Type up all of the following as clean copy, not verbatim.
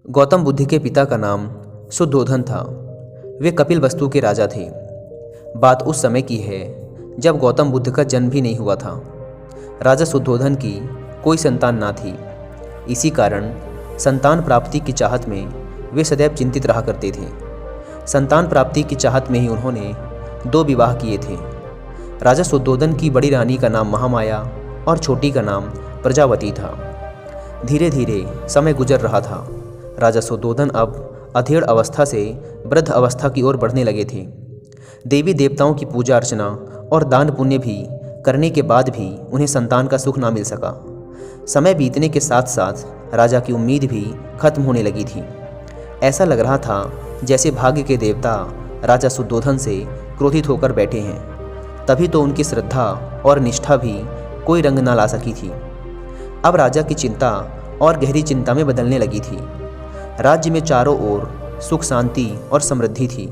गौतम बुद्ध के पिता का नाम शुद्धोधन था। वे कपिलवस्तु के राजा थे। बात उस समय की है जब गौतम बुद्ध का जन्म भी नहीं हुआ था। राजा शुद्धोधन की कोई संतान ना थी। इसी कारण संतान प्राप्ति की चाहत में वे सदैव चिंतित रहा करते थे। संतान प्राप्ति की चाहत में ही उन्होंने 2 विवाह किए थे। राजा शुद्धोधन की बड़ी रानी का नाम महामाया और छोटी का नाम प्रजावती था। धीरे धीरे समय गुजर रहा था। राजा शुद्धोधन अब अधेड़ अवस्था से वृद्ध अवस्था की ओर बढ़ने लगे थे। देवी देवताओं की पूजा अर्चना और दान पुण्य भी करने के बाद भी उन्हें संतान का सुख ना मिल सका। समय बीतने के साथ साथ राजा की उम्मीद भी खत्म होने लगी थी। ऐसा लग रहा था जैसे भाग्य के देवता राजा शुद्धोधन से क्रोधित होकर बैठे हैं। तभी तो उनकी श्रद्धा और निष्ठा भी कोई रंग ना ला सकी थी। अब राजा की चिंता और गहरी चिंता में बदलने लगी थी। राज्य में चारों ओर सुख शांति और समृद्धि थी,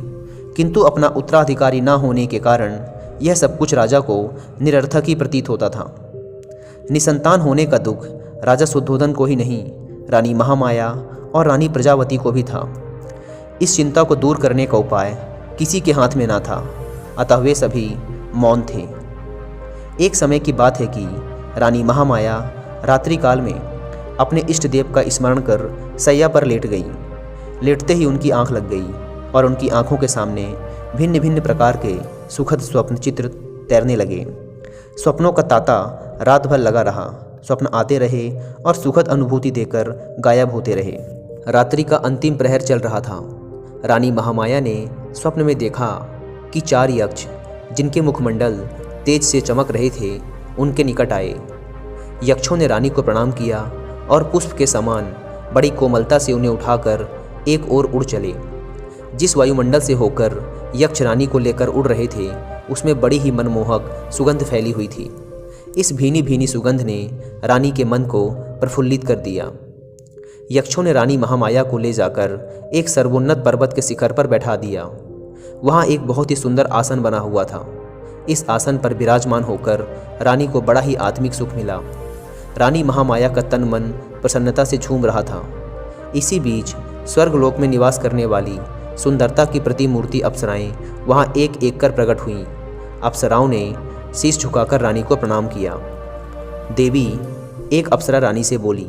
किंतु अपना उत्तराधिकारी न होने के कारण यह सब कुछ राजा को निरर्थक ही प्रतीत होता था। निसंतान होने का दुख राजा शुद्धोधन को ही नहीं, रानी महामाया और रानी प्रजावती को भी था। इस चिंता को दूर करने का उपाय किसी के हाथ में ना था, अतः वे सभी मौन थे। एक समय की बात है कि रानी महामाया रात्रि काल में अपने इष्ट देव का स्मरण कर सैया पर लेट गई। लेटते ही उनकी आंख लग गई और उनकी आंखों के सामने भिन्न भिन्न प्रकार के सुखद स्वप्न चित्र तैरने लगे। स्वप्नों का तांता रात भर लगा रहा। स्वप्न आते रहे और सुखद अनुभूति देकर गायब होते रहे। रात्रि का अंतिम प्रहर चल रहा था। रानी महामाया ने स्वप्न में देखा कि 4 यक्ष, जिनके मुखमंडल तेज से चमक रहे थे, उनके निकट आए। यक्षों ने रानी को प्रणाम किया और पुष्प के समान बड़ी कोमलता से उन्हें उठाकर एक ओर उड़ चले। जिस वायुमंडल से होकर यक्ष रानी को लेकर उड़ रहे थे, उसमें बड़ी ही मनमोहक सुगंध फैली हुई थी। इस भीनी भीनी सुगंध ने रानी के मन को प्रफुल्लित कर दिया। यक्षों ने रानी महामाया को ले जाकर एक सर्वोन्नत पर्वत के शिखर पर बैठा दिया। वहाँ एक बहुत ही सुंदर आसन बना हुआ था। इस आसन पर विराजमान होकर रानी को बड़ा ही आत्मिक सुख मिला। रानी महामाया का तन मन प्रसन्नता से झूम रहा था। इसी बीच स्वर्गलोक में निवास करने वाली सुंदरता की प्रतिमूर्ति अप्सराएं वहाँ एक एक कर प्रकट हुईं। अप्सराओं ने शीश झुकाकर रानी को प्रणाम किया। देवी, एक अप्सरा रानी से बोली,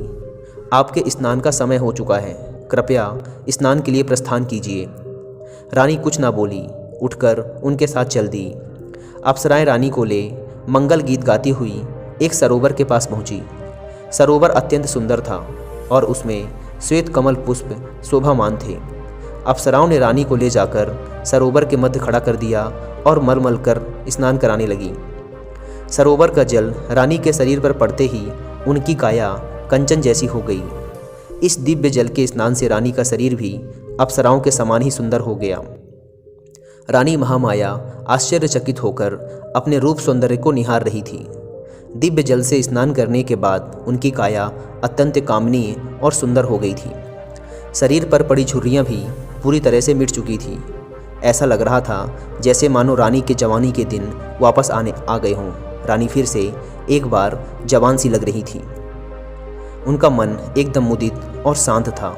आपके स्नान का समय हो चुका है, कृपया स्नान के लिए प्रस्थान कीजिए। रानी कुछ ना बोली, उठकर उनके साथ चल दी। अप्सराएं रानी को ले मंगल गीत गाती हुई एक सरोवर के पास पहुंची। सरोवर अत्यंत सुंदर था और उसमें श्वेत कमल पुष्प शोभामान थे। अप्सराओं ने रानी को ले जाकर सरोवर के मध्य खड़ा कर दिया और मलमल कर स्नान कराने लगी। सरोवर का जल रानी के शरीर पर पड़ते ही उनकी काया कंचन जैसी हो गई। इस दिव्य जल के स्नान से रानी का शरीर भी अप्सराओं के समान ही सुंदर हो गया। रानी महामाया आश्चर्यचकित होकर अपने रूप सौंदर्य को निहार रही थी। दिव्य जल से स्नान करने के बाद उनकी काया अत्यंत कामनीय और सुंदर हो गई थी। शरीर पर पड़ी झुर्रियाँ भी पूरी तरह से मिट चुकी थी। ऐसा लग रहा था जैसे मानो रानी के जवानी के दिन वापस आ गए हों। रानी फिर से एक बार जवान सी लग रही थी। उनका मन एकदम मुदित और शांत था।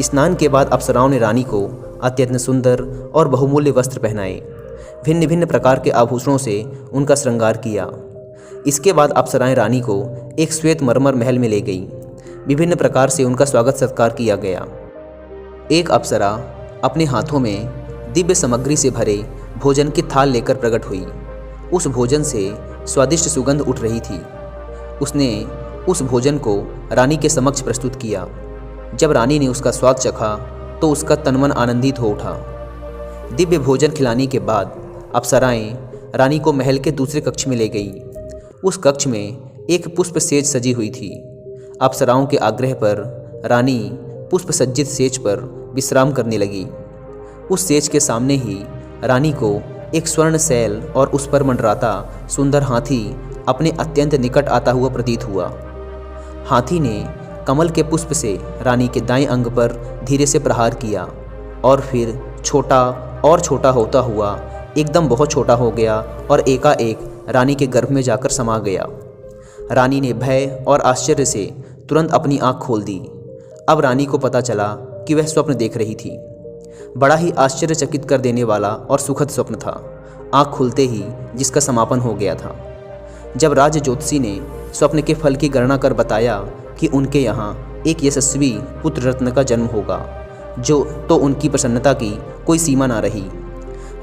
स्नान के बाद अप्सराओं ने रानी को अत्यंत सुंदर और बहुमूल्य वस्त्र पहनाए। भिन्न भिन्न प्रकार के आभूषणों से उनका श्रृंगार किया। इसके बाद अप्सराएं रानी को एक श्वेत मरमर महल में ले गई। विभिन्न प्रकार से उनका स्वागत सत्कार किया गया। एक अप्सरा अपने हाथों में दिव्य सामग्री से भरे भोजन की थाल लेकर प्रकट हुई। उस भोजन से स्वादिष्ट सुगंध उठ रही थी। उसने उस भोजन को रानी के समक्ष प्रस्तुत किया। जब रानी ने उसका स्वाद चखा तो उसका तनमन आनंदित हो उठा। दिव्य भोजन खिलाने के बाद अप्सराएं रानी को महल के दूसरे कक्ष में ले गई। उस कक्ष में एक पुष्प सेज सजी हुई थी। अप्सराओं के आग्रह पर रानी पुष्प सज्जित सेज पर विश्राम करने लगी। उस सेज के सामने ही रानी को एक स्वर्ण शैल और उस पर मंडराता सुंदर हाथी अपने अत्यंत निकट आता हुआ प्रतीत हुआ। हाथी ने कमल के पुष्प से रानी के दाएं अंग पर धीरे से प्रहार किया और फिर छोटा और छोटा होता हुआ एकदम बहुत छोटा हो गया और एकाएक रानी के गर्भ में जाकर समा गया। रानी ने भय और आश्चर्य से तुरंत अपनी आंख खोल दी। अब रानी को पता चला कि वह स्वप्न देख रही थी। बड़ा ही आश्चर्यचकित कर देने वाला और सुखद स्वप्न था। आँख खुलते ही जिसका समापन हो गया था। जब राज ज्योतिषी ने स्वप्न के फल की गणना कर बताया कि उनके यहाँ एक यशस्वी पुत्र रत्न का जन्म होगा, तो उनकी प्रसन्नता की कोई सीमा ना रही।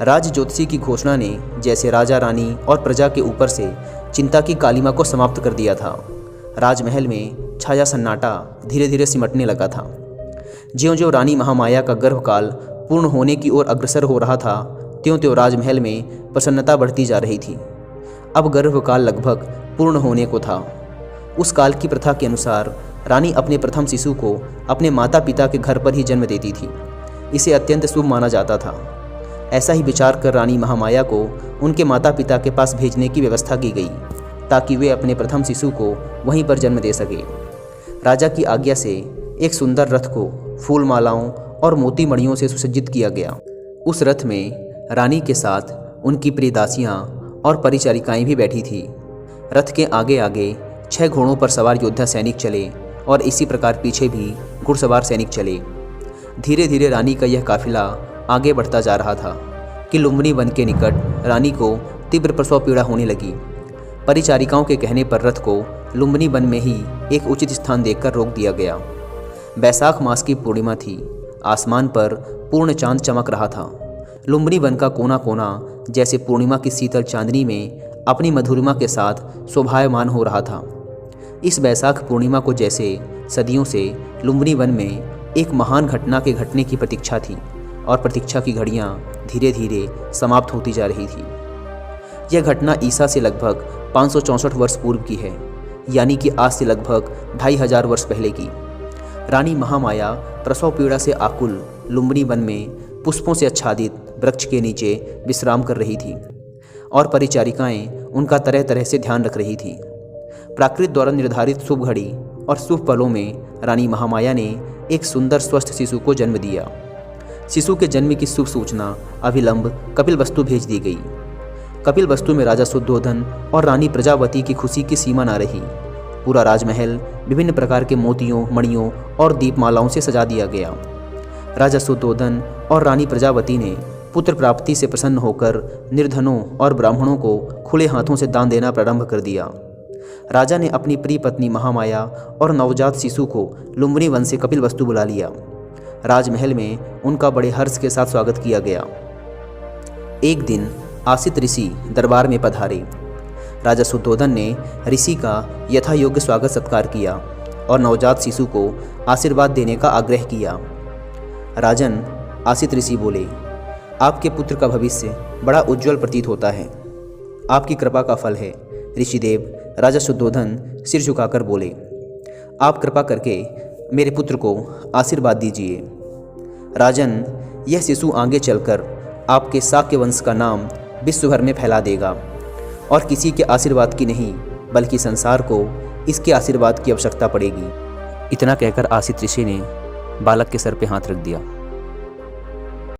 राज ज्योतिषी की घोषणा ने जैसे राजा रानी और प्रजा के ऊपर से चिंता की कालिमा को समाप्त कर दिया था। राजमहल में छाया सन्नाटा धीरे धीरे सिमटने लगा था। ज्यों-ज्यों रानी महामाया का गर्भकाल पूर्ण होने की ओर अग्रसर हो रहा था, त्यों-त्यों राजमहल में प्रसन्नता बढ़ती जा रही थी। अब गर्भकाल लगभग पूर्ण होने को था। उस काल की प्रथा के अनुसार रानी अपने प्रथम शिशु को अपने माता पिता के घर पर ही जन्म देती थी। इसे अत्यंत शुभ माना जाता था। ऐसा ही विचार कर रानी महामाया को उनके माता पिता के पास भेजने की व्यवस्था की गई, ताकि वे अपने प्रथम शिशु को वहीं पर जन्म दे सके। राजा की आज्ञा से एक सुंदर रथ को फूल मालाओं और मोती मणियों से सुसज्जित किया गया। उस रथ में रानी के साथ उनकी प्रिय दासियाँ और परिचारिकाएं भी बैठी थी। रथ के आगे आगे 6 घोड़ों पर सवार योद्धा सैनिक चले और इसी प्रकार पीछे भी घुड़सवार सैनिक चले। धीरे धीरे रानी का यह काफिला आगे बढ़ता जा रहा था कि लुम्बिनी वन के निकट रानी को तीव्र प्रसव पीड़ा होने लगी। परिचारिकाओं के कहने पर रथ को लुम्बिनी वन में ही एक उचित स्थान देखकर रोक दिया गया। बैसाख मास की पूर्णिमा थी। आसमान पर पूर्ण चांद चमक रहा था। लुम्बिनी वन का कोना कोना जैसे पूर्णिमा की शीतल चांदनी में अपनी मधुरिमा के साथ शोभायमान हो रहा था। इस बैसाख पूर्णिमा को जैसे सदियों से लुम्बिनी वन में एक महान घटना के घटने की प्रतीक्षा थी, और प्रतीक्षा की घड़ियां धीरे धीरे समाप्त होती जा रही थी। यह घटना ईसा से लगभग 564 वर्ष पूर्व की है, यानी कि आज से लगभग 2500 वर्ष पहले की। रानी महामाया प्रसव पीड़ा से आकुल लुम्बिनी वन में पुष्पों से आच्छादित वृक्ष के नीचे विश्राम कर रही थी, और परिचारिकाएं उनका तरह तरह से ध्यान रख रही थी। प्राकृत द्वारा निर्धारित शुभ घड़ी और शुभ पलों में रानी महामाया ने एक सुंदर स्वस्थ शिशु को जन्म दिया। शिशु के जन्म की शुभ सूचना अविलंब कपिलवस्तु भेज दी गई। कपिलवस्तु में राजा शुद्धोधन और रानी प्रजावती की खुशी की सीमा न रही। पूरा राजमहल विभिन्न प्रकार के मोतियों, मणियों और दीपमालाओं से सजा दिया गया। राजा शुद्धोधन और रानी प्रजावती ने पुत्र प्राप्ति से प्रसन्न होकर निर्धनों और ब्राह्मणों को खुले हाथों से दान देना प्रारंभ कर दिया। राजा ने अपनी प्रिय पत्नी महामाया और नवजात शिशु को लुम्बिनी वन से कपिलवस्तु बुला लिया। राजमहल में उनका बड़े हर्ष के साथ स्वागत किया गया। एक दिन आसित ऋषि दरबार में पधारे। राजा शुद्धोधन ने ऋषि का यथा योग्य स्वागत सत्कार किया और नवजात शिशु को आशीर्वाद देने का आग्रह किया। राजन, आसित ऋषि बोले, आपके पुत्र का भविष्य बड़ा उज्जवल प्रतीत होता है। आपकी कृपा का फल है। ऋषिदेव राजा शुद्धोधन सिर झुकाकर बोले, आप कृपा करके मेरे पुत्र को आशीर्वाद दीजिए। राजन, यह शिशु आगे चलकर आपके शाक्य वंश का नाम विश्व भर में फैला देगा, और किसी के आशीर्वाद की नहीं बल्कि संसार को इसके आशीर्वाद की आवश्यकता पड़ेगी। इतना कहकर आसित ऋषि ने बालक के सर पे हाथ रख दिया।